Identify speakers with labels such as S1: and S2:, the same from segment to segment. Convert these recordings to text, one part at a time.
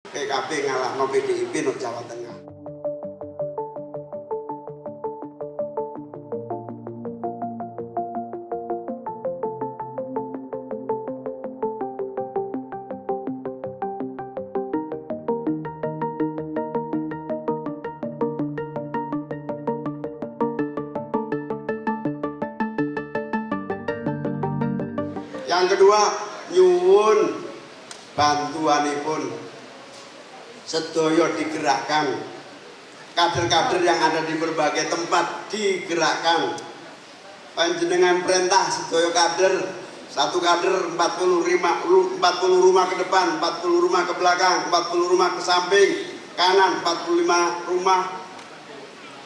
S1: PKB ngalahno PDIP no Jawa Tengah. Yang kedua, nyuwun bantuanipun sedaya digerakkan, kader-kader yang ada di berbagai tempat digerakkan, panjenengan perintah sedaya kader, satu kader 40 rumah ke depan, 40 rumah ke belakang, 40 rumah ke samping kanan, 45 rumah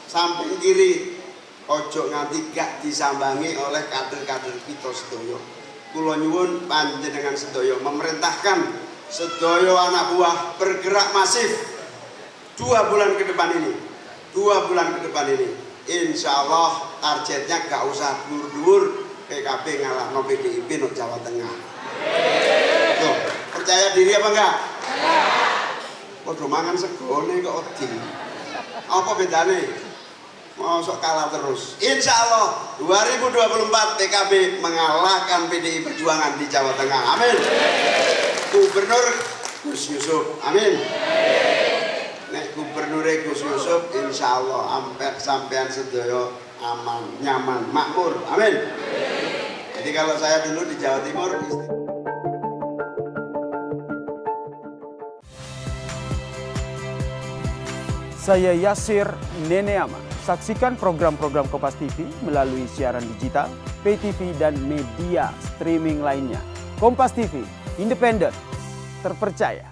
S1: samping kiri, ojo nganti gak disambangi oleh kader-kader kita sedaya. Kula nyuwun panjenengan sedaya memerintahkan sedaya anak buah bergerak masif 2 bulan ke depan ini. 2 bulan ke depan ini. Insya Allah targetnya gak usah dur-dur, PKB ngalahno PDIP no Jawa Tengah. Tuh, percaya diri apa enggak? Padha mangan segone kok odi. Apa bedane? Mosok kalah terus. Insya Allah 2024 PKB mengalahkan PDI Perjuangan di Jawa Tengah. Amin. Gubernur Gus Yusuf. Amin. Nek gubernur Gus Yusuf insya Allah sampean sedaya aman, nyaman, makmur. Amin. Jadi kalau saya dulu di Jawa Timur.
S2: Saya Yasir Neneama. Saksikan program-program Kompas TV melalui siaran digital, pay TV, dan media streaming lainnya. Kompas TV, independen, terpercaya.